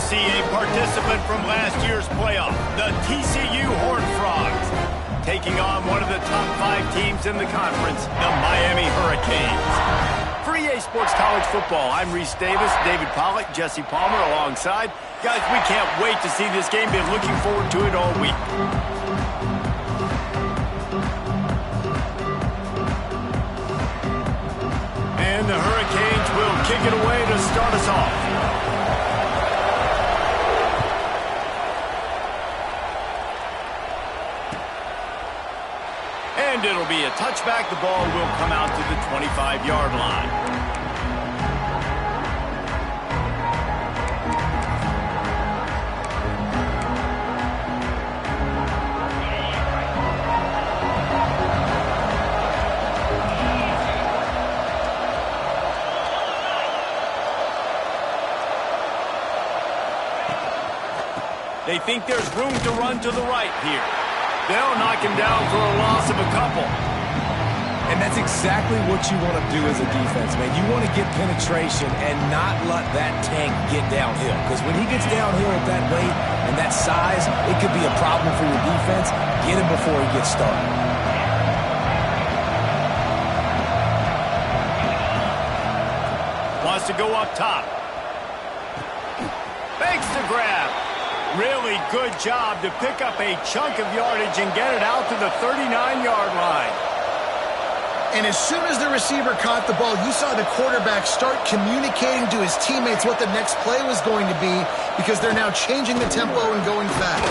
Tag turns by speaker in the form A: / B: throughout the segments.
A: see a participant from last year's playoff, the TCU Horned Frogs, taking on one of the top 5 teams in the conference, the Miami Hurricanes. For EA Sports College Football, I'm Reese Davis, David Pollack, Jesse Palmer alongside. Guys, we can't wait to see this game. Been looking forward to it all week. And the Hurricanes will kick it away to start us off. And it'll be a touchback. The ball will come out to the 25-yard line. They think there's room to run to the right here. They'll knock him down for a loss of a couple.
B: And that's exactly what you want to do as a defense, man. You want to get penetration and not let that tank get downhill. Because when he gets downhill at that weight and that size, it could be a problem for your defense. Get him before he gets started.
A: Wants to go up top. Fakes the grab. Really good job to pick up a chunk of yardage and get it out to the 39-yard line.
C: And as soon as the receiver caught the ball, you saw the quarterback start communicating to his teammates what the next play was going to be because they're now changing the tempo and going fast.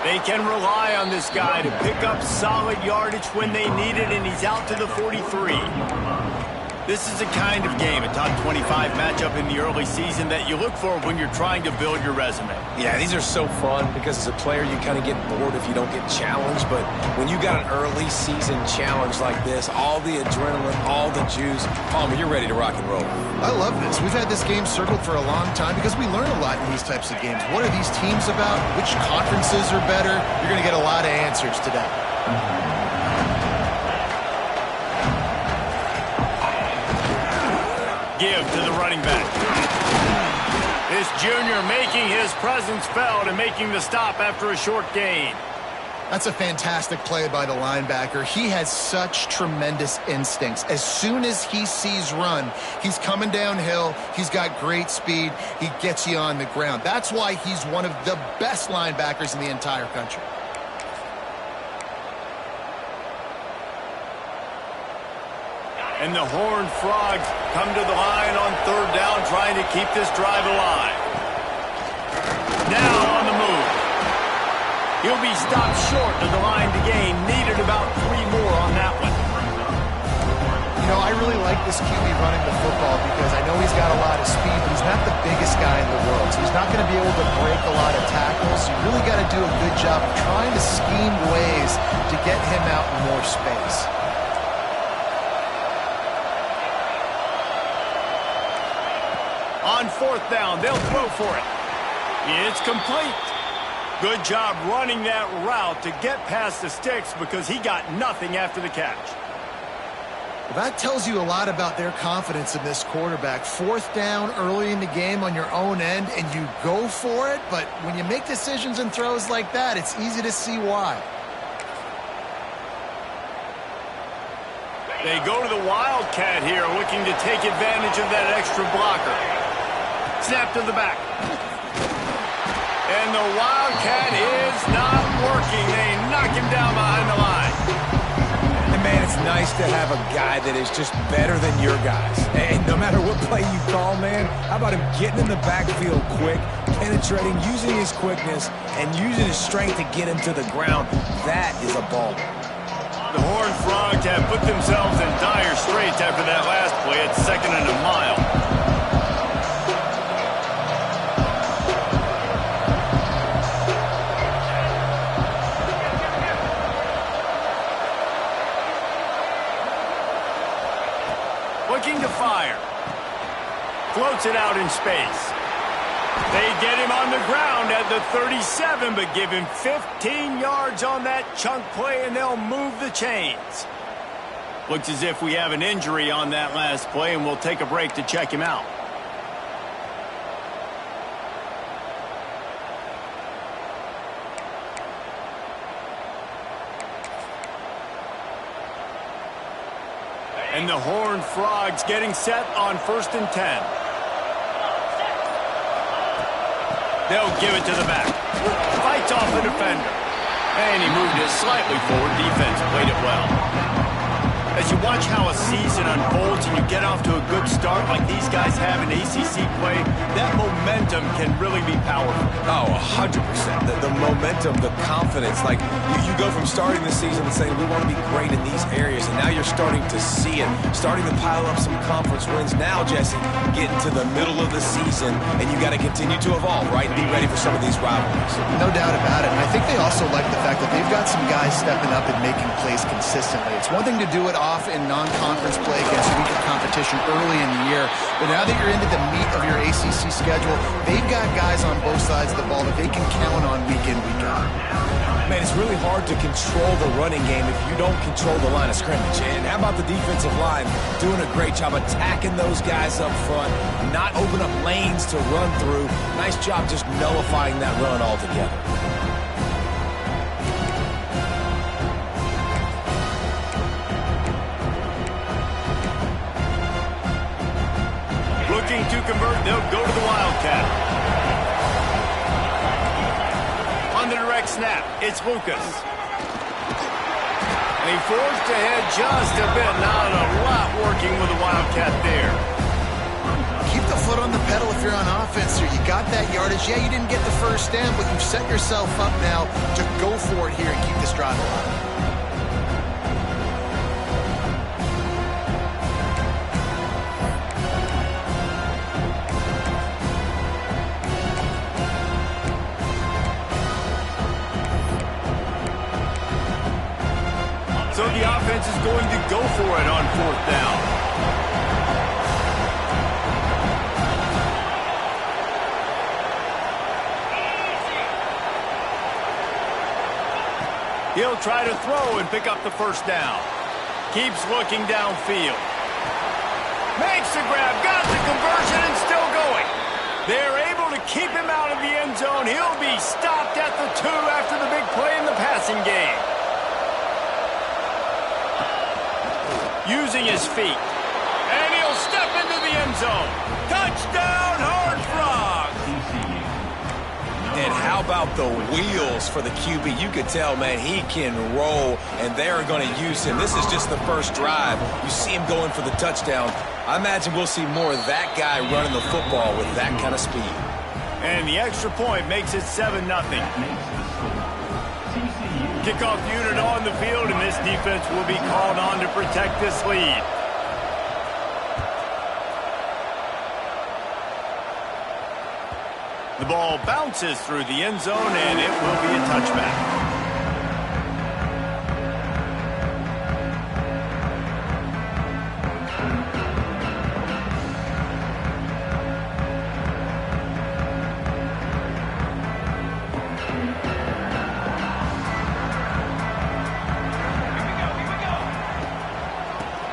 A: They can rely on this guy to pick up solid yardage when they need it, and he's out to the 43. This is the kind of game, a top 25 matchup in the early season, that you look for when you're trying to build your resume.
B: Yeah, these are so fun because as a player you kind of get bored if you don't get challenged. But when you got an early season challenge like this, all the adrenaline, all the juice, Palmer, you're ready to rock and roll.
C: I love this. We've had this game circled for a long time because we learn a lot in these types of games. What are these teams about? Which conferences are better? You're going to get a lot of answers today.
A: Give to the running back. This junior making his presence felt and making the stop after a short gain.
C: That's a fantastic play by the linebacker. He has such tremendous instincts. As soon as he sees run, he's coming downhill. He's got great speed. He gets you on the ground. That's why he's one of the best linebackers in the entire country.
A: And the Horned Frogs come to the line on third down, trying to keep this drive alive. Now on the move. He'll be stopped short of the line to gain. Needed about 3 more on that one.
C: You know, I really like this QB running the football because I know he's got a lot of speed, but he's not the biggest guy in the world. So he's not going to be able to break a lot of tackles. You really got to do a good job of trying to scheme ways to get him out in more space.
A: On fourth down, they'll throw for it. It's complete. Good job running that route to get past the sticks because he got nothing after the catch.
C: Well, that tells you a lot about their confidence in this quarterback. Fourth down early in the game on your own end, and you go for it. But when you make decisions and throws like that, it's easy to see why.
A: They go to the Wildcat here, looking to take advantage of that extra blocker. Snap to the back. And the Wildcat is not working. They knock him down behind the line.
B: And, man, it's nice to have a guy that is just better than your guys. And no matter what play you call, man, how about him getting in the backfield quick, penetrating, using his quickness, and using his strength to get him to the ground? That is a baller.
A: The Horned Frogs have put themselves in dire straits after that last play at 2nd and a mile. Looking to fire. Floats it out in space. They get him on the ground at the 37, but give him 15 yards on that chunk play, and they'll move the chains. Looks as if we have an injury on that last play, and we'll take a break to check him out. And the Horned Frogs getting set on 1st and 10. They'll give it to the back. Fights off the defender. And he moved it slightly forward. Defense played it well. As you watch how a season unfolds and you get off to a good start like these guys have in ACC play, that momentum can really be powerful.
B: Oh, 100%. The momentum, the confidence. Like, you go from starting the season and saying, we want to be great in these areas, and now you're starting to see it, starting to pile up some conference wins. Now, Jesse, getting to the middle of the season, and you got to continue to evolve, right? And be ready for some of these rivalries.
C: No doubt about it. And I think they also like the fact that they've got some guys stepping up and making plays consistently. It's one thing to do it off in non-conference play against weaker competition early in the year, but now that you're into the meat of your ACC schedule, they've got guys on both sides of the ball that they can count on week in, week out.
B: Man, it's really hard to control the running game if you don't control the line of scrimmage. And how about the defensive line doing a great job attacking those guys up front, not open up lanes to run through. Nice job just nullifying that run altogether.
A: Looking to convert, they'll go to the Wildcat. On the direct snap, it's Lucas. And he forced ahead just a bit. Not a lot working with the Wildcat there.
C: Keep the foot on the pedal if you're on offense here. You got that yardage. Yeah, you didn't get the first down, but you've set yourself up now to go for it here and keep this drive alive.
A: So the offense is going to go for it on 4th down. He'll try to throw and pick up the first down. Keeps looking downfield. Makes the grab, got the conversion, and still going. They're able to keep him out of the end zone. He'll be stopped at the 2 after the big play in the passing game. Using his feet. And he'll step into the end zone. Touchdown, Horned Frogs!
B: And how about the wheels for the QB? You could tell, man, he can roll, and they're going to use him. This is just the first drive. You see him going for the touchdown. I imagine we'll see more of that guy running the football with that kind of speed.
A: And the extra point makes it 7-0. Kickoff unit on the field, and this defense will be called on to protect this lead. The ball bounces through the end zone, and it will be a touchback.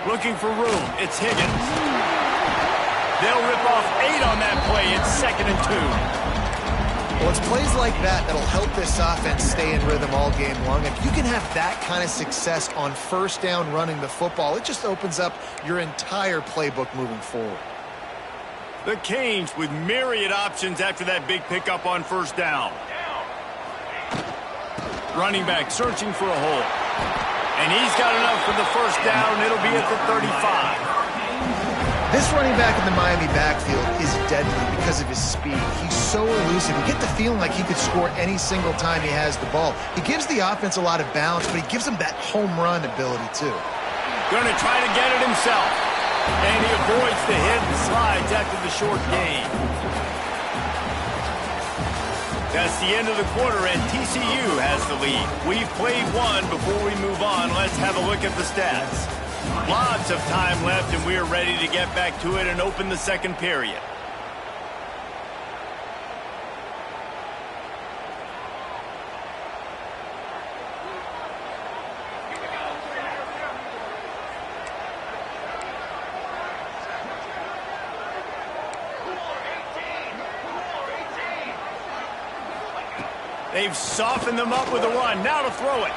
A: Looking for room, it's Higgins. They'll rip off 8 on that play. It's 2nd and 2.
C: Well, it's plays like that that'll help this offense stay in rhythm all game long. If you can have that kind of success on 1st down running the football, it just opens up your entire playbook moving forward.
A: The Canes with myriad options after that big pickup on 1st down. Running back searching for a hole. And he's got enough for the 1st down. It'll be at the 35.
C: This running back in the Miami backfield is deadly because of his speed. He's so elusive. You get the feeling like he could score any single time he has the ball. He gives the offense a lot of balance, but he gives them that home run ability too.
A: Going to try to get it himself. And he avoids the hit and slides after the short gain. That's the end of the quarter, and TCU has the lead. We've played one. Before we move on, let's have a look at the stats. Lots of time left, and we're ready to get back to it and open the 2nd period. They've softened them up with a run. Now to throw it.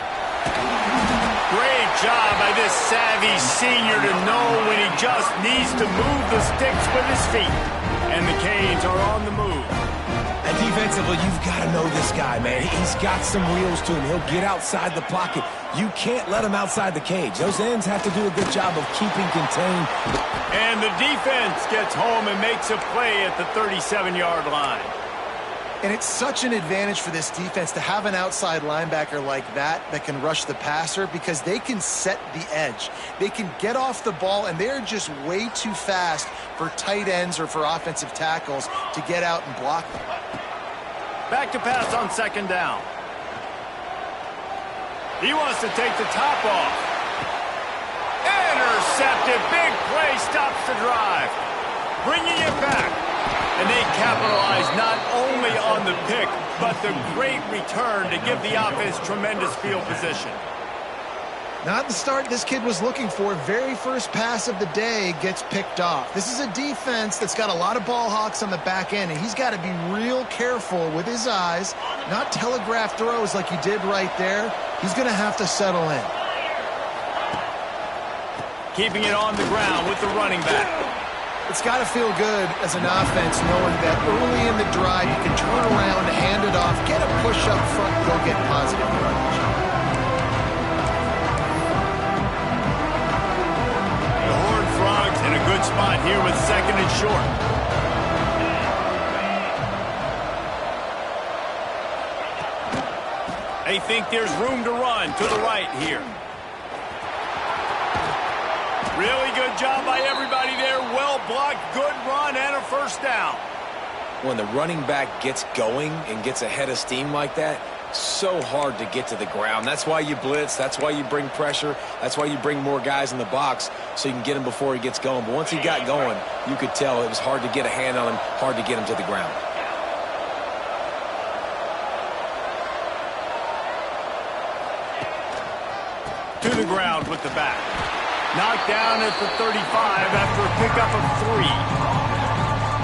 A: Great job by this savvy senior to know when he just needs to move the sticks with his feet. And the Canes are on the move.
B: And defensively, you've got to know this guy, man. He's got some wheels to him. He'll get outside the pocket. You can't let him outside the cage. Those ends have to do a good job of keeping contained.
A: And the defense gets home and makes a play at the 37-yard line.
C: And it's such an advantage for this defense to have an outside linebacker like that can rush the passer, because they can set the edge. They can get off the ball, and they're just way too fast for tight ends or for offensive tackles to get out and block them.
A: Back to pass on second down. He wants to take the top off. Intercepted. Big play stops the drive. Bringing it back. And they capitalize not only on the pick, but the great return to give the offense tremendous field position.
C: Not the start this kid was looking for. Very first pass of the day gets picked off. This is a defense that's got a lot of ball hawks on the back end, and he's got to be real careful with his eyes, not telegraph throws like he did right there. He's going to have to settle in.
A: Keeping it on the ground with the running back.
C: It's got to feel good as an offense knowing that early in the drive you can turn around, hand it off, get a push up front, go get positive yardage.
A: The Horned Frogs in a good spot here with second and short. They think there's room to run to the right here. Really good job by everybody there. Well blocked, good run, and a first down.
B: When the running back gets going and gets ahead of steam like that, so hard to get to the ground. That's why you blitz. That's why you bring pressure. That's why you bring more guys in the box so you can get him before he gets going. But once he got going, you could tell it was hard to get a hand on him, hard to get him to the ground.
A: To the ground with the back. Knocked down at the 35 after a pickup of 3.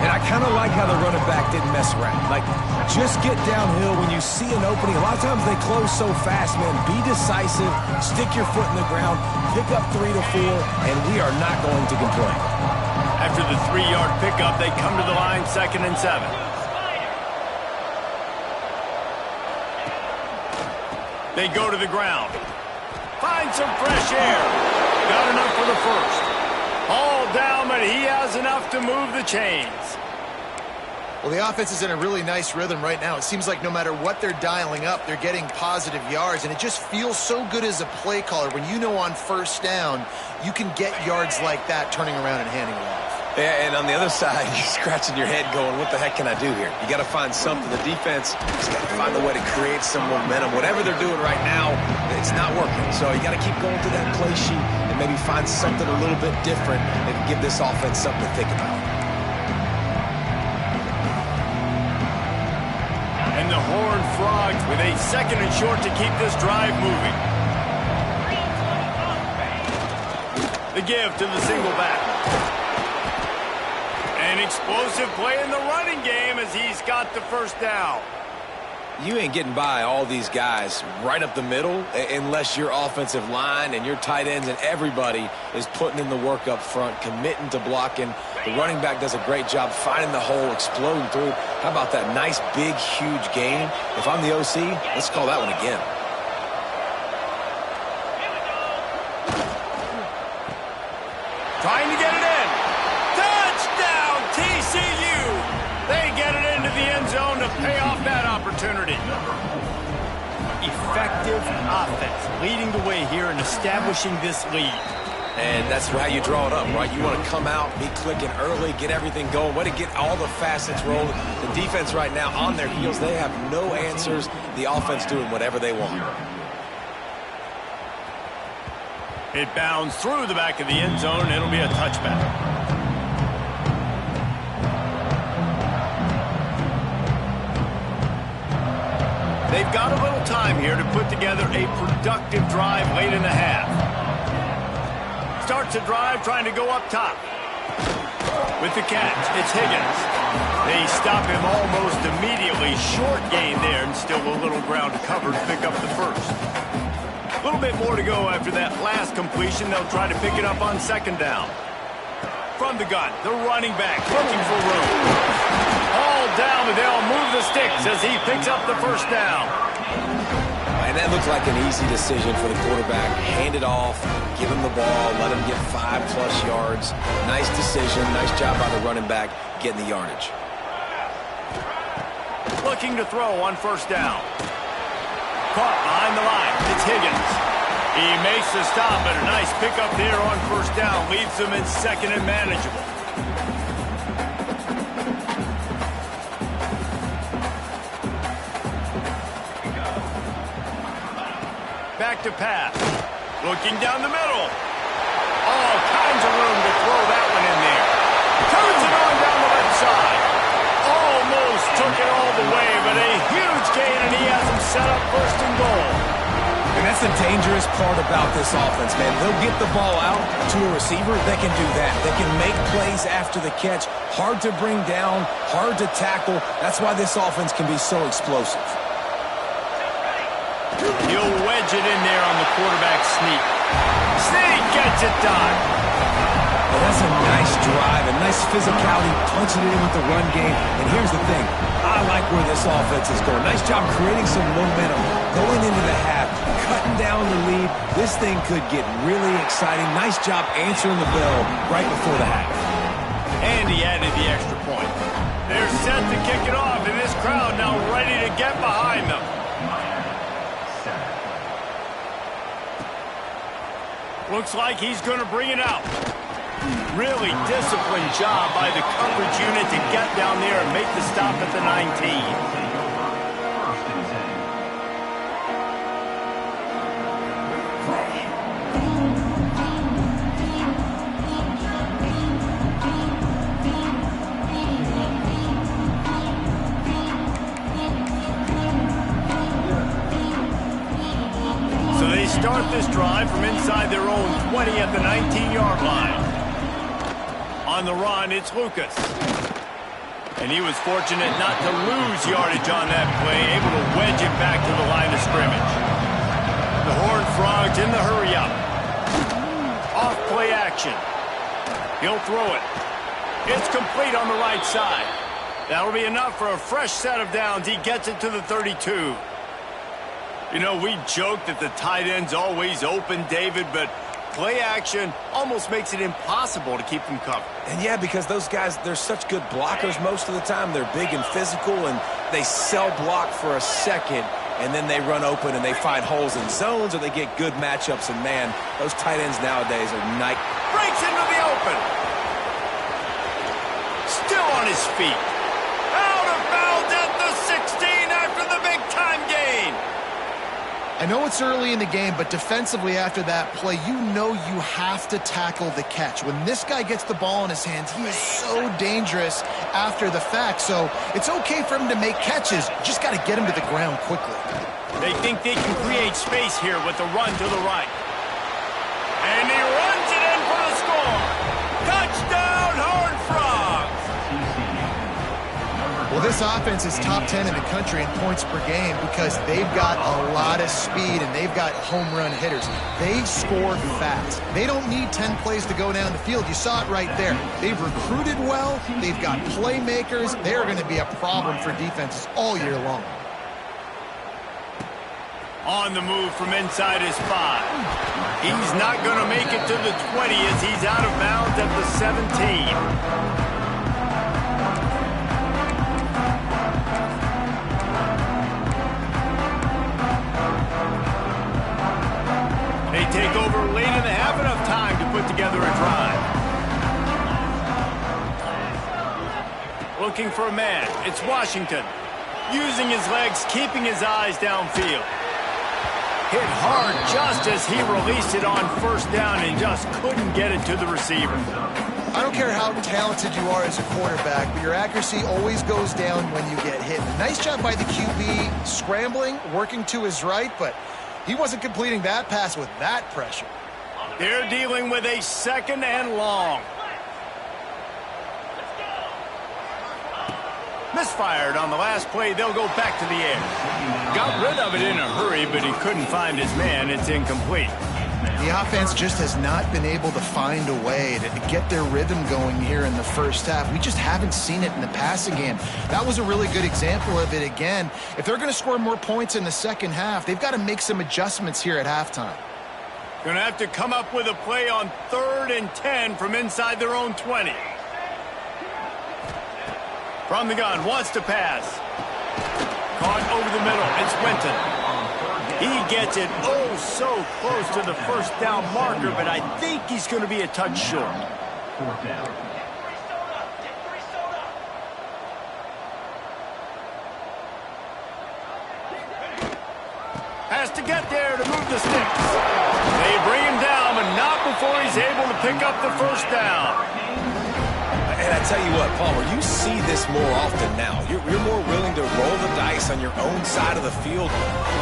B: And I kind of like how the running back didn't mess around. Like, just get downhill when you see an opening. A lot of times they close so fast, man. Be decisive, stick your foot in the ground, pick up 3 to 4, and we are not going to complain.
A: After the 3-yard pickup, they come to the line, 2nd and 7. They go to the ground. Find some fresh air. Got enough for the first. All down, but he has enough to move the chains.
C: Well, the offense is in a really nice rhythm right now. It seems like no matter what they're dialing up, they're getting positive yards, and it just feels so good as a play caller when you know on first down you can get yards like that turning around and handing it off.
B: Yeah, and on the other side, you're scratching your head going, what the heck can I do here? You got to find something. The defense has got to find a way to create some momentum. Whatever they're doing right now, it's not working. So you got to keep going through that play sheet and maybe find something a little bit different that can give this offense something to think about.
A: And the Horned Frogs with a 2nd and short to keep this drive moving. The give to the single back. An explosive play in the running game as he's got the first down.
B: You ain't getting by all these guys right up the middle unless your offensive line and your tight ends and everybody is putting in the work up front, committing to blocking. The running back does a great job finding the hole, exploding through. How about that nice, big, huge gain? If I'm the OC, let's call that one again.
A: Trying to get it in. Touchdown, TCU. They get it into the end zone to pay off that opportunity. Effective offense leading the way here and establishing this lead.
B: And that's how you draw it up, right? You want to come out, be clicking early, get everything going, way to get all the facets rolling. The defense right now on their heels, they have no answers. The offense doing whatever they want.
A: It bounds through the back of the end zone. It'll be a touchback. They've got a little time here to put together a productive drive late in the half. Starts the drive trying to go up top. With the catch, it's Higgins. They stop him almost immediately. Short gain there and still a little ground to cover to pick up the first. A little bit more to go after that last completion. They'll try to pick it up on second down. From the gun, the running back looking for room. All down, and they'll move the sticks as he picks up the first down.
B: And that looked like an easy decision for the quarterback. Hand it off, give him the ball, let him get 5+ yards. Nice decision, nice job by the running back getting the yardage.
A: Looking to throw on first down. Caught behind the line. It's Higgins. He makes the stop, and a nice pickup there on first down. Leaves them in second and manageable. Back to pass. Looking down the middle. All kinds of room to throw that one in there. Turns it on down the left side. Almost took it all the way, but a huge gain, and he has him set up first and goal.
B: And that's the dangerous part about this offense, man. They'll get the ball out to a receiver. They can do that. They can make plays after the catch. Hard to bring down, hard to tackle. That's why this offense can be so explosive.
A: He'll wedge it in there on the quarterback sneak. Sneak gets it done.
B: Well, that's a nice drive, a nice physicality, punching it in with the run game. And here's the thing. I like where this offense is going. Nice job creating some momentum, going into the half, cutting down the lead. This thing could get really exciting. Nice job answering the bell right before the half.
A: And he added the extra point. They're set to kick it off, and this crowd now ready to get behind them. Looks like he's going to bring it out. Really disciplined job by the coverage unit to get down there and make the stop at the 19. So they start this drive from inside their own 20 at the 19-yard line. On the run, it's Lucas. And he was fortunate not to lose yardage on that play, able to wedge it back to the line of scrimmage. The Horned Frogs in the hurry-up. Off play action. He'll throw it. It's complete on the right side. That'll be enough for a fresh set of downs. He gets it to the 32. You know, we joke that the tight end's always open, David, but play action almost makes it impossible to keep them covered.
B: And yeah, because those guys, they're such good blockers most of the time. They're big and physical, and they sell block for a second, and then they run open and they find holes in zones, or they get good matchups. And man, those tight ends nowadays are night.
A: Breaks into the open. Still on his feet. Out of bounds at the 16 after the big-time gain.
C: I know it's early in the game, but defensively after that play, you know you have to tackle the catch. When this guy gets the ball in his hands, he is so dangerous after the fact. So it's okay for him to make catches. Just got to get him to the ground quickly.
A: They think they can create space here with the run to the right. And he runs it in for the score. Touchdown, Horned Frogs!
C: Well, this offense is top 10 in the country in points per game because they've got a lot of speed and they've got home run hitters. They score fast. They don't need 10 plays to go down the field. You saw it right there. They've recruited well. They've got playmakers. They're going to be a problem for defenses all year long.
A: On the move from inside his 5. He's not going to make it to the 20 as he's out of bounds at the 17. They take over late in the half, enough time to put together a drive. Looking for a man. It's Washington. Using his legs, keeping his eyes downfield. Hit hard just as he released it on first down and just couldn't get it to the receiver.
C: I don't care how talented you are as a quarterback, but your accuracy always goes down when you get hit. Nice job by the QB scrambling, working to his right, but he wasn't completing that pass with that pressure.
A: They're dealing with a second and long. Misfired on the last play. They'll go back to the air. Got rid of it in a hurry, but he couldn't find his man. It's incomplete.
C: The offense just has not been able to find a way to get their rhythm going here in the first half. We just haven't seen it in the passing game. That was a really good example of it again. If they're going to score more points in the second half, they've got to make some adjustments here at halftime.
A: Going to have to come up with a play on 3rd and 10 from inside their own 20. From the gun, wants to pass. Caught over the middle. It's Winton. He gets it oh so close to the first down marker, but I think he's going to be a touch short.
D: 4th down.
A: Has to get there to move the sticks. They bring him down, but not before he's able to pick up the first down.
B: And I tell you what, Palmer, you see this more often now. You're more willing to roll the dice on your own side of the field.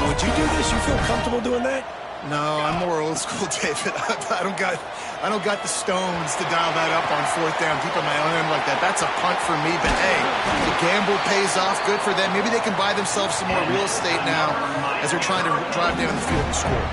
B: Would you do this? You feel comfortable doing that?
C: No, I'm more old school, David. I don't got the stones to dial that up on 4th down, keeping my own end like that. That's a punt for me, but hey, the gamble pays off. Good for them. Maybe they can buy themselves some more real estate now as they're trying to drive down the field and score.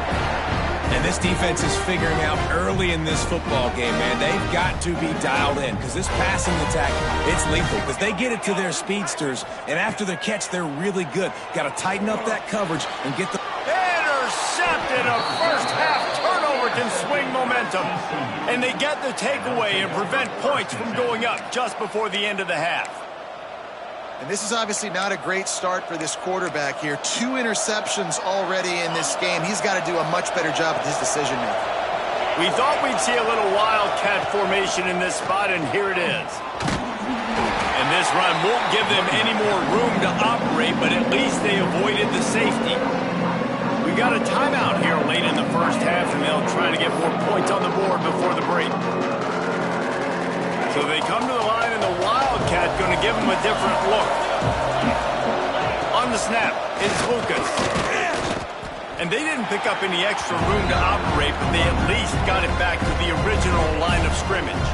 B: And this defense is figuring out early in this football game, man, they've got to be dialed in because this passing attack, it's lethal because they get it to their speedsters, and after the catch, they're really good. Got to tighten up that coverage and get the...
A: Intercepted. A first-half turnover can swing momentum. And they get the takeaway and prevent points from going up just before the end of the half.
C: And this is obviously not a great start for this quarterback here. 2 interceptions already in this game. He's got to do a much better job with his decision-making.
A: We thought we'd see a little wildcat formation in this spot, and here it is. And this run won't give them any more room to operate, but at least they avoided the safety. We got a timeout here late in the first half, and they'll try to get more points on the board before the break. So they come to the line, and the Wildcat going to give them a different look. On the snap, it's Lucas. And they didn't pick up any extra room to operate, but they at least got it back to the original line of scrimmage.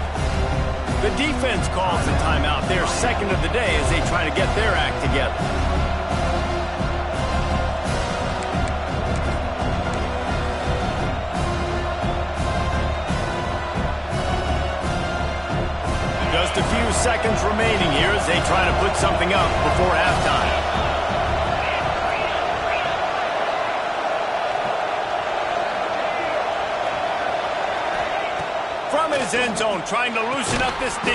A: The defense calls the timeout, their second of the day, as they try to get their act together. Just a few seconds remaining here as they try to put something up before halftime. From his end zone, trying to loosen up this D.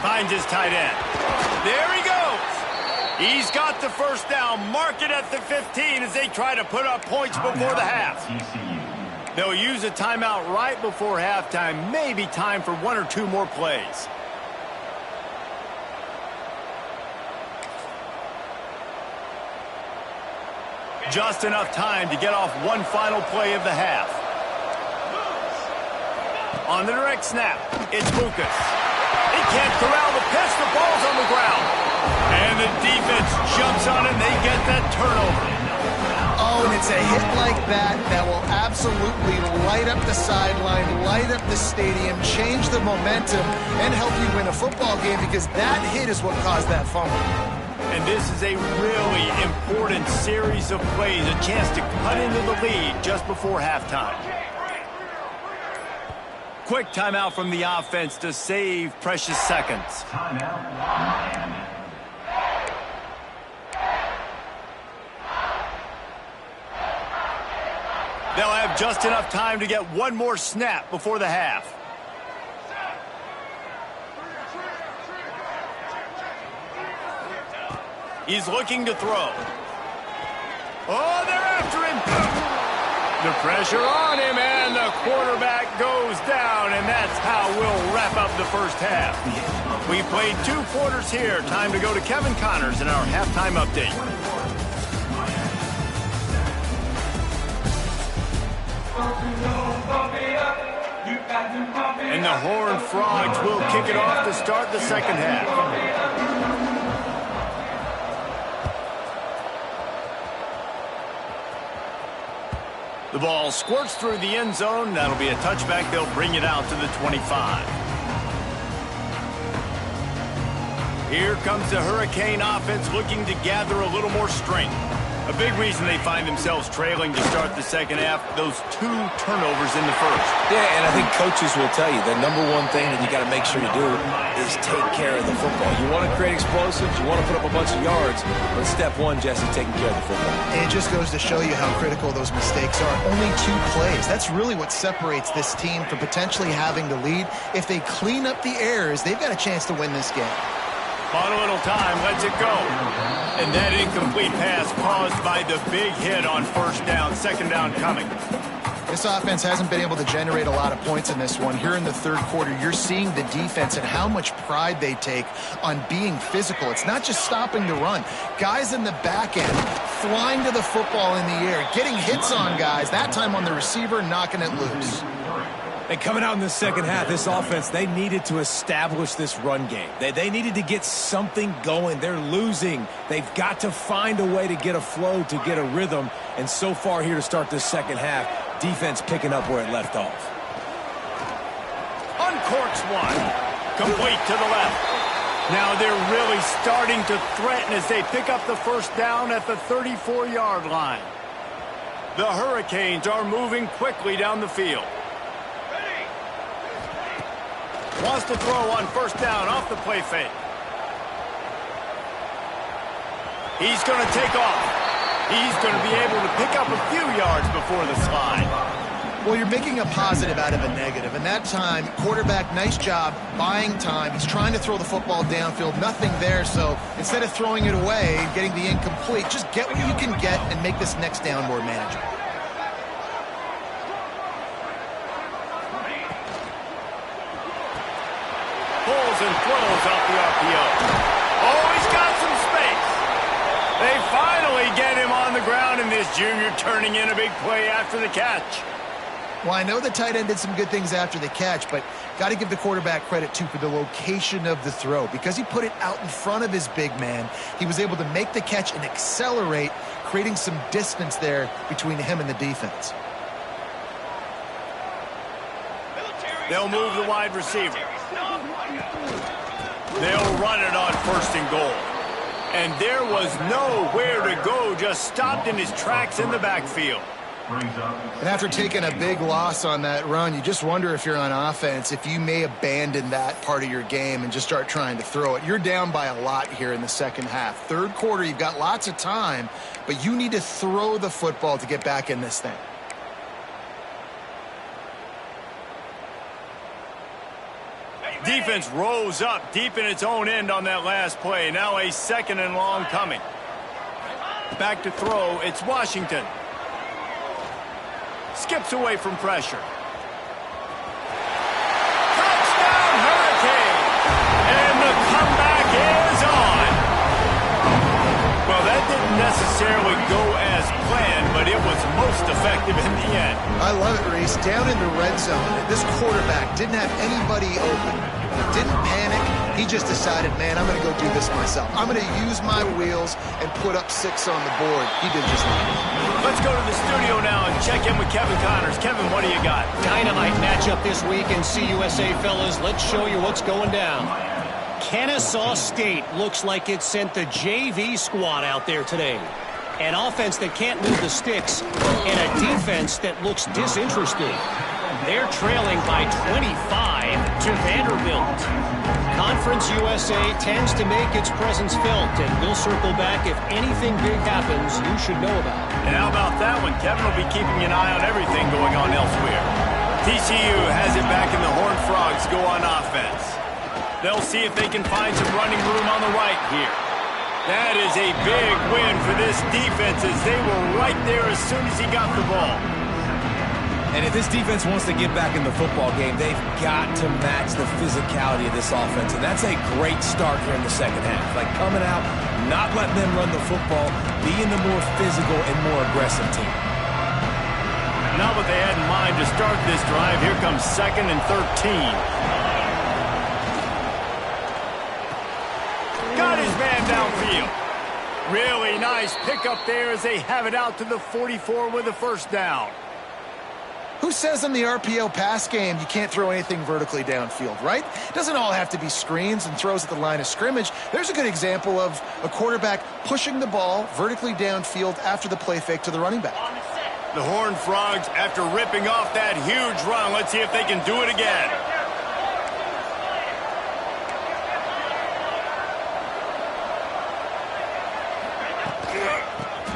A: Finds his tight end. There he goes. He's got the first down. Mark it at the 15 as they try to put up points before the half. They'll use a timeout right before halftime. Maybe time for 1 or 2 more plays. Just enough time to get off one final play of the half. On the direct snap, it's Lucas. He can't corral the pitch. The ball's on the ground. And the defense jumps on it, and they get that turnover.
C: Oh, and it's a hit like that that will absolutely light up the sideline, light up the stadium, change the momentum, and help you win a football game because that hit is what caused that fumble.
A: And this is a really important series of plays, a chance to cut into the lead just before halftime. Quick timeout from the offense to save precious seconds.
D: Timeout, Miami.
A: They'll have just enough time to get one more snap before the half. He's looking to throw. Oh, they're after him. The pressure on him, and the quarterback goes down, and that's how we'll wrap up the first half. We played 2 quarters here. Time to go to Kevin Connors in our halftime update. And the Horned Frogs will kick it off to start the second half. The ball squirts through the end zone. That'll be a touchback. They'll bring it out to the 25. Here comes the Hurricane offense looking to gather a little more strength. A big reason they find themselves trailing to start the second half, those 2 turnovers in the first.
B: Yeah, and I think coaches will tell you the number one thing that you got to make sure you do is take care of the football. You want to create explosives, you want to put up a bunch of yards, but step one, Jesse, taking care of the football.
C: It just goes to show you how critical those mistakes are. Only 2 plays. That's really what separates this team from potentially having the lead. If they clean up the errors, they've got a chance to win this game.
A: On a little time, lets it go. And that incomplete pass caused by the big hit on first down, second down coming.
C: This offense hasn't been able to generate a lot of points in this one. Here in the third quarter, you're seeing the defense and how much pride they take on being physical. It's not just stopping the run. Guys in the back end flying to the football in the air, getting hits on guys, that time on the receiver, knocking it loose.
B: And coming out in the second half, this offense, they needed to establish this run game. They needed to get something going. They're losing. They've got to find a way to get a flow, to get a rhythm. And so far here to start this second half, defense picking up where it left off.
A: Uncorks one. Complete to the left. Now they're really starting to threaten as they pick up the first down at the 34-yard line. The Hurricanes are moving quickly down the field. Wants to throw on first down off the play fake. He's going to take off. He's going to be able to pick up a few yards before the slide.
C: Well, you're making a positive out of a negative. And that time, quarterback, nice job buying time. He's trying to throw the football downfield. Nothing there. So instead of throwing it away and getting the incomplete, just get what you can get and make this next down more manageable.
A: Pulls and throws off the RPO. Oh, he's got some space. They finally get him on the ground, and this junior turning in a big play after the catch.
C: Well, I know the tight end did some good things after the catch, but got to give the quarterback credit, too, for the location of the throw. Because he put it out in front of his big man, he was able to make the catch and accelerate, creating some distance there between him and the defense.
A: They'll move the wide receiver. They'll run it on first and goal. And there was nowhere to go, just stopped in his tracks in the backfield.
C: And after taking a big loss on that run, you just wonder if you're on offense, if you may abandon that part of your game and just start trying to throw it. You're down by a lot here in the second half. Third quarter, you've got lots of time, but you need to throw the football to get back in this thing.
A: Defense rose up deep in its own end on that last play. Now a second and long coming. Back to throw. It's Washington. Skips away from pressure. Touchdown Hurricane! And the comeback is on. Well, that didn't necessarily go as planned, but it was most effective in the end.
C: I love it, Reese. Down in the red zone, this quarterback didn't have anybody open. Didn't panic. He just decided, man, I'm going to go do this myself. I'm going to use my wheels and put up 6 on the board. He did just that.
A: Let's go to the studio now and check in with Kevin Connors. Kevin, what do you got?
E: Dynamite matchup this week in CUSA, fellas. Let's show you what's going down. Kennesaw State looks like it sent the JV squad out there today. An offense that can't move the sticks and a defense that looks disinterested. They're trailing by 25 to Vanderbilt. Conference USA tends to make its presence felt, and we'll circle back if anything big happens you should know about.
A: And how about that one? Kevin will be keeping an eye on everything going on elsewhere. TCU has it back in the Horned Frogs go on offense. They'll see if they can find some running room on the right here. That is a big win for this defense as they were right there as soon as he got the ball.
B: And if this defense wants to get back in the football game, they've got to match the physicality of this offense. And that's a great start here in the second half. Like coming out, not letting them run the football, being the more physical and more aggressive team.
A: Not what they had in mind to start this drive. Here comes 2nd and 13. Got his man downfield. Really nice pickup there as they have it out to the 44 with a first down.
C: Who says in the RPO pass game you can't throw anything vertically downfield, right? It doesn't all have to be screens and throws at the line of scrimmage. There's a good example of a quarterback pushing the ball vertically downfield after the play fake to the running back.
A: The Horned Frogs, after ripping off that huge run, let's see if they can do it again.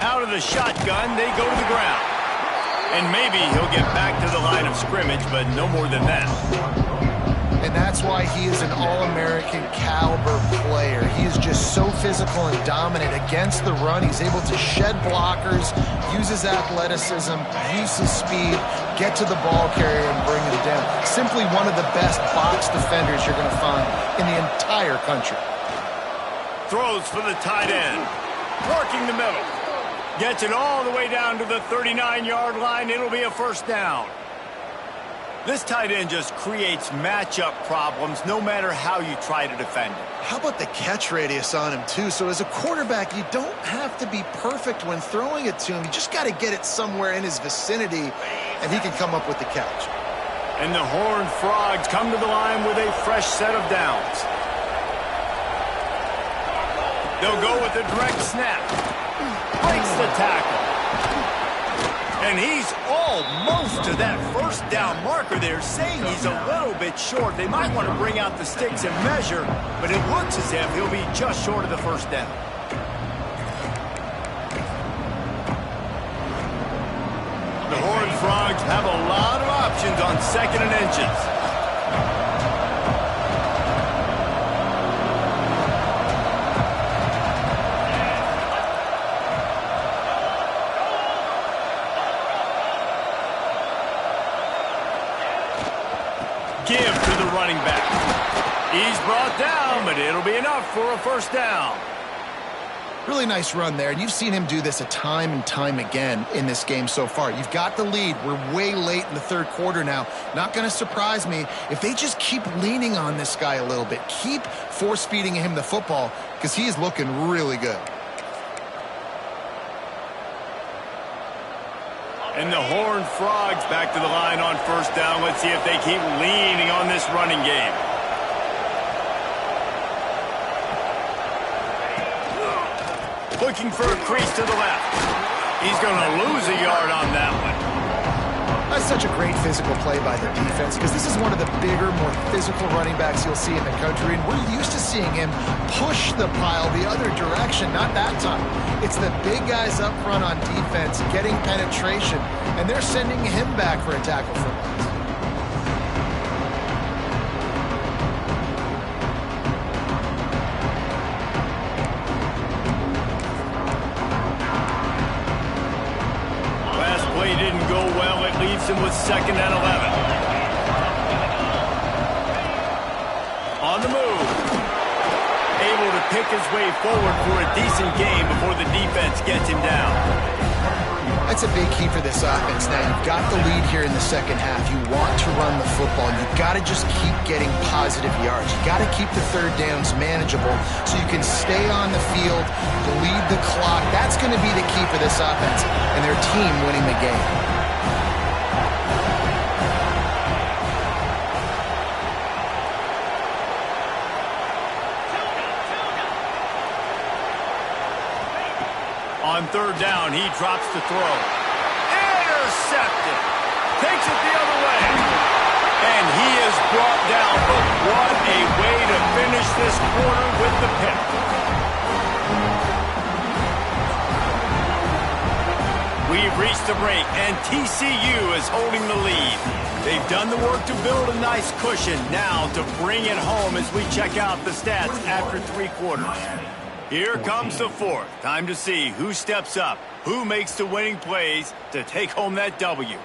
A: Out of the shotgun, they go to the ground. And maybe he'll get back to the line of scrimmage, but no more than that.
C: And that's why he is an All-American caliber player. He is just so physical and dominant against the run. He's able to shed blockers, use his athleticism, use his speed, get to the ball carrier and bring him down. Simply one of the best box defenders you're going to find in the entire country.
A: Throws for the tight end. Working the middle. Gets it all the way down to the 39-yard line. It'll be a first down. This tight end just creates matchup problems no matter how you try to defend him.
C: How about the catch radius on him, too? So as a quarterback, you don't have to be perfect when throwing it to him. You just got to get it somewhere in his vicinity, and he can come up with the catch.
A: And the Horned Frogs come to the line with a fresh set of downs. They'll go with a direct snap. Breaks the tackle. And he's almost to that first down marker there, saying he's a little bit short. They might want to bring out the sticks and measure, but it looks as if he'll be just short of the first down. The Horned Frogs have a lot of options on 2nd and inches. Give to the running back. He's brought down, but it'll be enough for a first down.
C: Really nice run there, and you've seen him do this a time and time again in this game so far. You've got the lead. We're way late in the third quarter now. Not going to surprise me if they just keep leaning on this guy a little bit. Keep force-feeding him the football because he is looking really good.
A: And the Horned Frogs back to the line on first down. Let's see if they keep leaning on this running game. Looking for a crease to the left. He's going to lose a yard on that one.
C: That's such a great physical play by the defense because this is one of the bigger, more physical running backs you'll see in the country, and we're used to seeing him push the pile the other direction, not that time. It's the big guys up front on defense getting penetration, and they're sending him back for a tackle for loss.
A: Didn't go well. It leaves him with 2nd and 11. On the move. Able to pick his way forward for a decent game before the defense gets him down.
C: That's a big key for this offense. Now, you've got the lead here in the second half. You want to run the football. You've got to just keep getting positive yards. You've got to keep the third downs manageable so you can stay on the field, bleed the clock. That's going to be the key for this offense and their team winning the game.
A: On third down, he drops the throw. Intercepted. Takes it the other way. And he is brought down, but what a way to finish this quarter with the pick. We've reached the break, and TCU is holding the lead. They've done the work to build a nice cushion. Now to bring it home as we check out the stats after 3 quarters. Here comes the fourth. Time to see who steps up, who makes the winning plays to take home that W.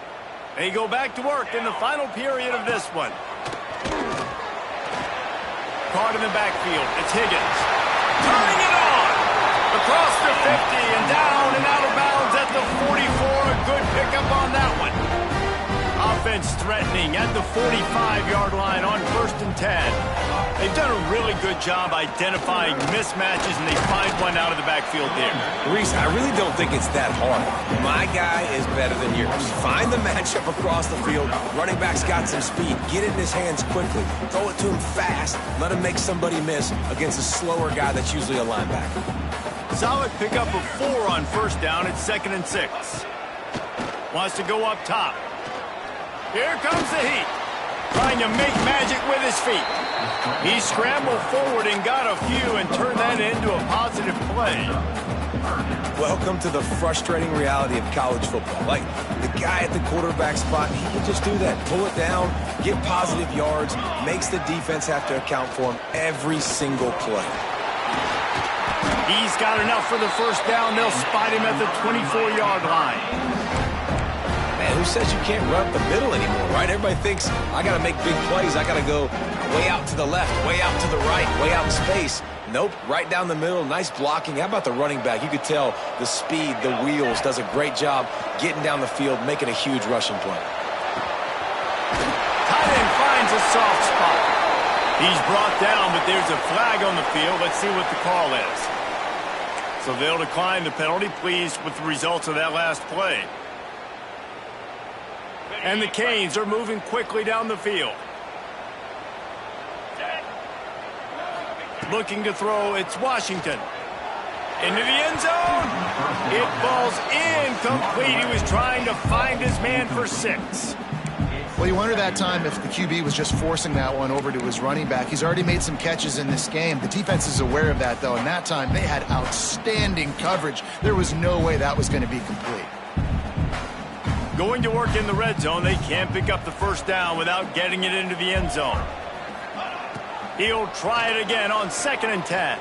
A: They go back to work in the final period of this one. Caught in the backfield. It's Higgins. Turning it on! Across the 50 and down and out of bounds at the 44. A good pickup on that one. Offense threatening at the 45-yard line on 1st and 10. They've done a really good job identifying mismatches, and they find one out of the backfield there.
B: Reese, I really don't think it's that hard. My guy is better than yours. Find the matchup across the field. Running back's got some speed. Get it in his hands quickly. Throw it to him fast. Let him make somebody miss against a slower guy that's usually a linebacker.
A: Solid pickup of 4 on first down at 2nd and 6. Wants to go up top. Here comes the heat. Trying to make magic with his feet. He scrambled forward and got a few and turned that into a positive play.
B: Welcome to the frustrating reality of college football. Like, the guy at the quarterback spot, he can just do that. Pull it down, get positive yards, makes the defense have to account for him every single play.
A: He's got enough for the first down. They'll spot him at the 24-yard line.
B: Man, who says you can't run up the middle anymore, right? Everybody thinks, I got to make big plays. I got to go way out to the left, way out to the right, way out in space. Nope, right down the middle. Nice blocking. How about the running back? You could tell the speed, the wheels, does a great job getting down the field, making a huge rushing play.
A: Tight end finds a soft spot. He's brought down, but there's a flag on the field. Let's see what the call is. So they'll decline the penalty, pleased with the results of that last play. And the Canes are moving quickly down the field. Looking to throw, it's Washington. Into the end zone. It falls incomplete. He was trying to find his man for 6.
C: Well, you wonder that time if the QB was just forcing that one over to his running back. He's already made some catches in this game. The defense is aware of that, though, and that time they had outstanding coverage. There was no way that was going to be complete.
A: Going to work in the red zone, they can't pick up the first down without getting it into the end zone. He'll try it again on 2nd and 10.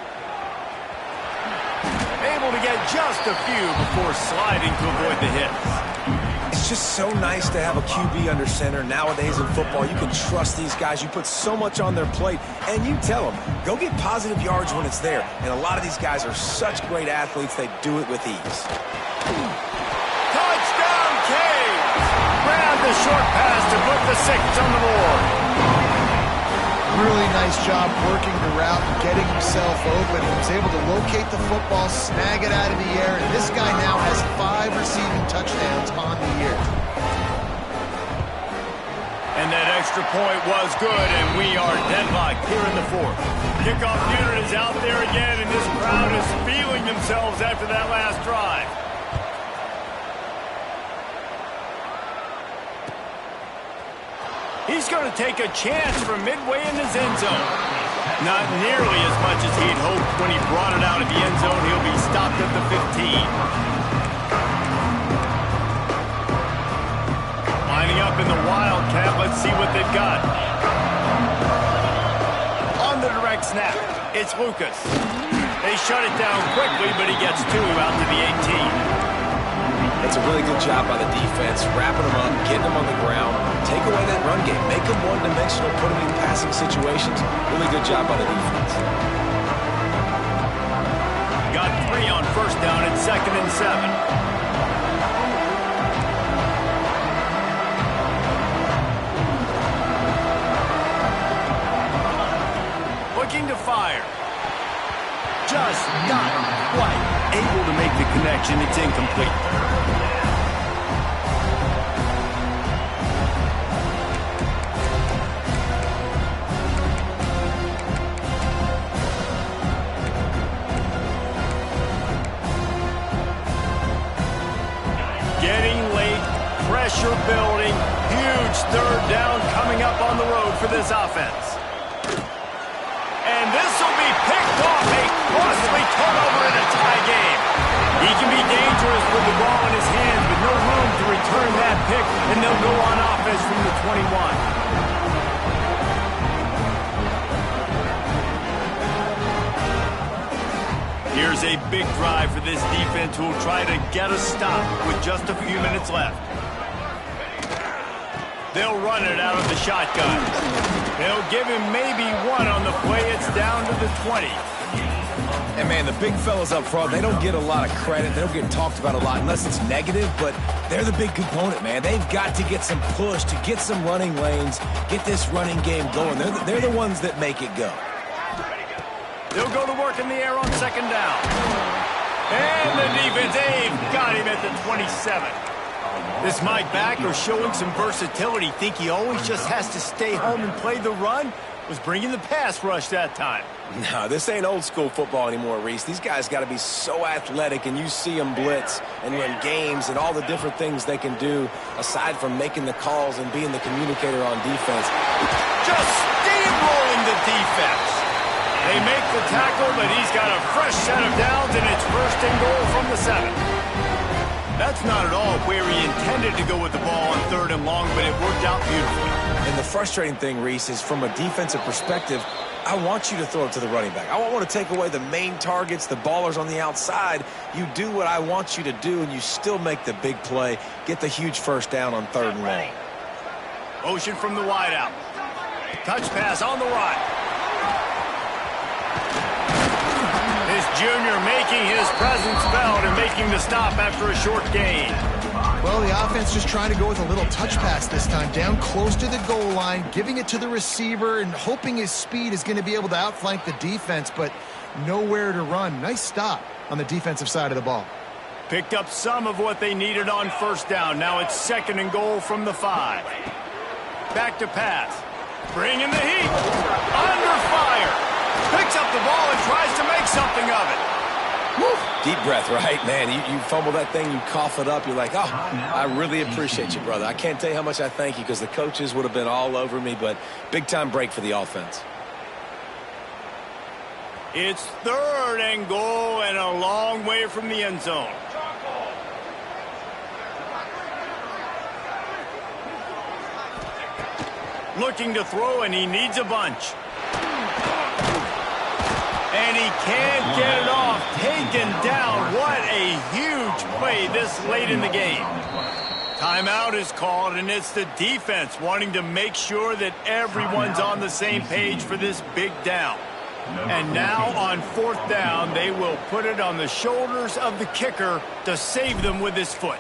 A: Able to get just a few before sliding to avoid the hits.
B: It's just so nice to have a QB under center. Nowadays in football, you can trust these guys. You put so much on their plate, and you tell them, go get positive yards when it's there. And a lot of these guys are such great athletes, they do it with ease.
A: Touchdown, Canes! Grabbed the short pass to put the 6 on the board.
C: Really nice job working the route and getting himself open. He was able to locate the football, snag it out of the air, and this guy now has 5 receiving touchdowns on the year.
A: And that extra point was good, and we are deadlocked here in the 4th. Kickoff unit is out there again, and this crowd is feeling themselves after that last drive. He's going to take a chance from midway in his end zone. Not nearly as much as he'd hoped when he brought it out of the end zone. He'll be stopped at the 15. Lining up in the Wildcat. Let's see what they've got. On the direct snap, it's Lucas. They shut it down quickly, but he gets 2 out to the 18.
B: That's a really good job by the defense, wrapping them up, getting them on the ground, take away that run game, make them one-dimensional, put them in passing situations. Really good job by the defense.
A: Got 3 on first down at 2nd and 7. Looking to fire. Just not quite able to make the connection. It's incomplete. Getting late, pressure building, huge 3rd down coming up on the road for this offense. And this will be picked off, a costly turnover in a tie game. He can be dangerous with the ball in his hands, but no room to return that pick, and they'll go on offense from the 21. Here's a big drive for this defense who will try to get a stop with just a few minutes left. They'll run it out of the shotgun. They'll give him maybe 1 on the play. It's down to the 20.
B: And, man, the big fellas up front, they don't get a lot of credit. They don't get talked about a lot unless it's negative, but they're the big component, man. They've got to get some push, to get some running lanes, get this running game going. They're the ones that make it go.
A: They'll go to work in the air on second down. And the defense, got him at the 27. This Mike backer showing some versatility. Think he always just has to stay home and play the run? Was bringing the pass rush that time.
B: No, this ain't old school football anymore, Reese. These guys got to be so athletic, and you see them blitz and win games and all the different things they can do aside from making the calls and being the communicator on defense.
A: Just steamrolling the defense. They make the tackle, but he's got a fresh set of downs, and it's first and goal from the 7. That's not at all where he intended to go with the ball on 3rd and long, but it worked out beautifully.
B: And the frustrating thing, Reese, is from a defensive perspective, I want you to throw it to the running back. I don't want to take away the main targets, the ballers on the outside. You do what I want you to do, and you still make the big play, get the huge first down on 3rd and long.
A: Motion from the wideout. Touch pass on the right. This junior making his presence felt and making the stop after a short gain.
C: Well, the offense just trying to go with a little touch pass this time, down close to the goal line, giving it to the receiver and hoping his speed is going to be able to outflank the defense, but nowhere to run. Nice stop on the defensive side of the ball.
A: Picked up some of what they needed on first down. Now it's 2nd and goal from the 5. Back to pass. Bringing the heat. Under fire. Picks up the ball and tries to make something of it.
B: Woo. Deep breath, right? Man, you fumble that thing, you cough it up, you're like, oh, I really appreciate you, brother. I can't tell you how much I thank you because the coaches would have been all over me, but big-time break for the offense.
A: It's 3rd and goal and a long way from the end zone. Looking to throw, and he needs a bunch. And he can't get it off. Taken down. What a huge play this late in the game. Timeout is called, and it's the defense wanting to make sure that everyone's on the same page for this big down. And now on 4th down, they will put it on the shoulders of the kicker to save them with his foot.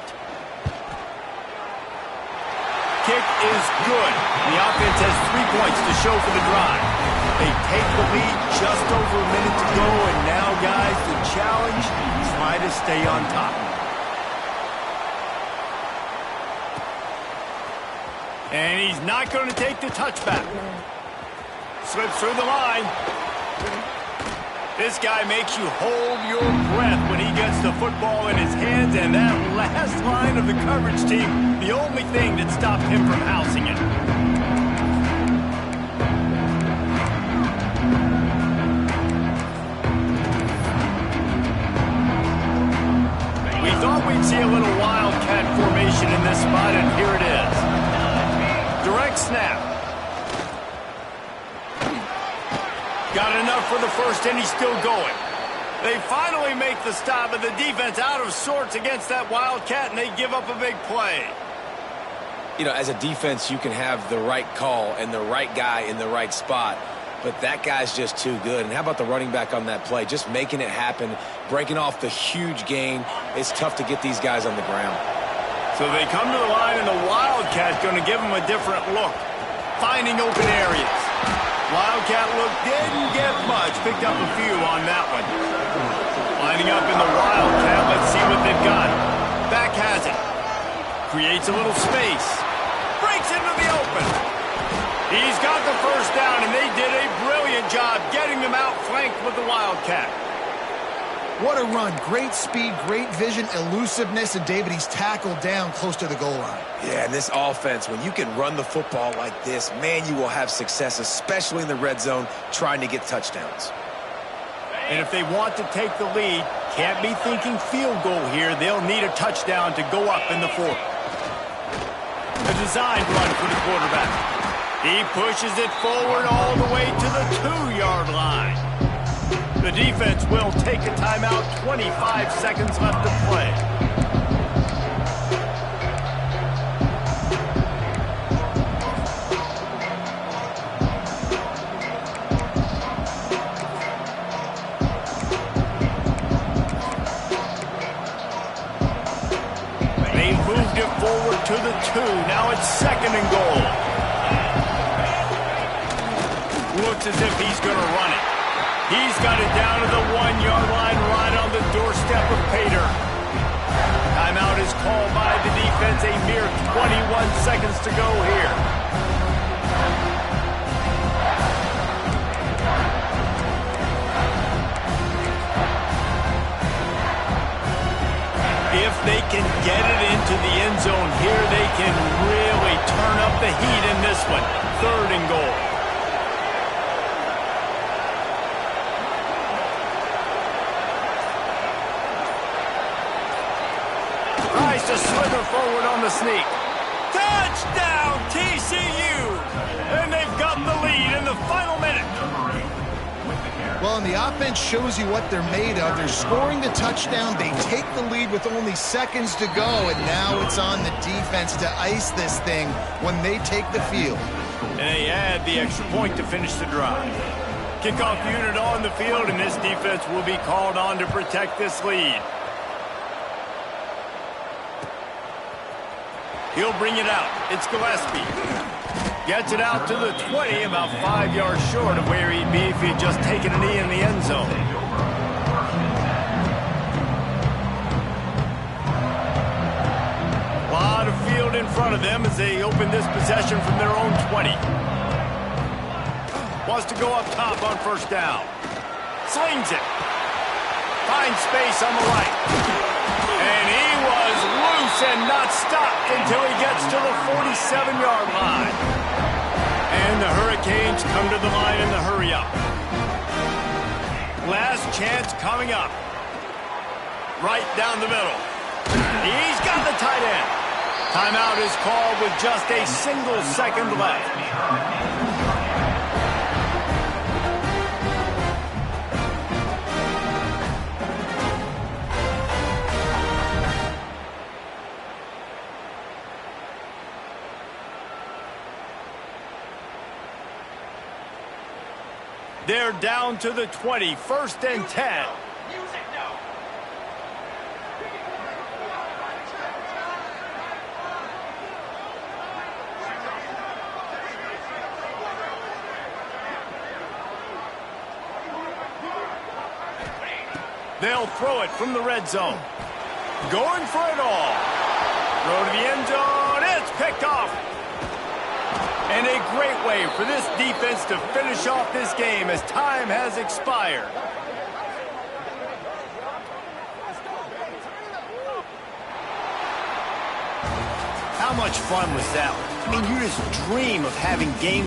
A: Kick is good. The offense has 3 points to show for the drive. They take the lead, just over a minute to go, and now, guys, the challenge, try to stay on top. And he's not going to take the touchback. Slips through the line. This guy makes you hold your breath when he gets the football in his hands, and that last line of the coverage team, the only thing that stopped him from housing it. We thought we'd see a little wildcat formation in this spot, and here it is. Direct snap. Got enough for the first, and he's still going. They finally make the stop, but the defense out of sorts against that wildcat, and they give up a big play.
B: You know, as a defense, you can have the right call and the right guy in the right spot, but that guy's just too good. And how about the running back on that play? Just making it happen, breaking off the huge gain. It's tough to get these guys on the ground.
A: So they come to the line, and the wildcat's going to give them a different look, finding open areas. Wildcat look didn't get much. Picked up a few on that one. Lining up in the wildcat. Let's see what they've got. Back has it. Creates a little space. Breaks into the open. He's got the first down, and they did a brilliant job getting them outflanked with the wildcat.
C: What a run. Great speed, great vision, elusiveness, and David, he's tackled down close to the goal line.
B: Yeah, and this offense, when you can run the football like this, man, you will have success, especially in the red zone, trying to get touchdowns.
A: And if they want to take the lead, can't be thinking field goal here. They'll need a touchdown to go up in the 4th. A designed run for the quarterback. He pushes it forward all the way to the 2-yard line. The defense will take a timeout. 25 seconds left to play. They moved it forward to the 2. Now it's 2nd and goal. Looks as if he's going to run it. He's got it down to the 1-yard line, right on the doorstep of pay dirt. Timeout is called by the defense. A mere 21 seconds to go here. If they can get it into the end zone here, they can really turn up the heat in this one. 3rd and goal. Tries to slither forward on the sneak. Touchdown, TCU! And they've got the lead in the final minute.
C: Well, and the offense shows you what they're made of. They're scoring the touchdown. They take the lead with only seconds to go, and now it's on the defense to ice this thing when they take the field.
A: And they add the extra point to finish the drive. Kickoff unit on the field, and this defense will be called on to protect this lead. He'll bring it out. It's Gillespie. Gets it out to the 20, about 5 yards short of where he'd be if he'd just taken a knee in the end zone. A lot of field in front of them as they open this possession from their own 20. Wants to go up top on 1st down. Slings it. Finds space on the right. And he was loose and not stopped until he gets to the 47-yard line. And the Hurricanes come to the line in the hurry-up. Last chance coming up. Right down the middle. He's got the tight end. Timeout is called with just a single second left. They're down to the 20, 1st and 10. They'll throw it from the red zone. Going for it all. Throw to the end zone. It's picked off. And a great way for this defense to finish off this game as time has expired. How much fun was that? I mean, you just dream of having games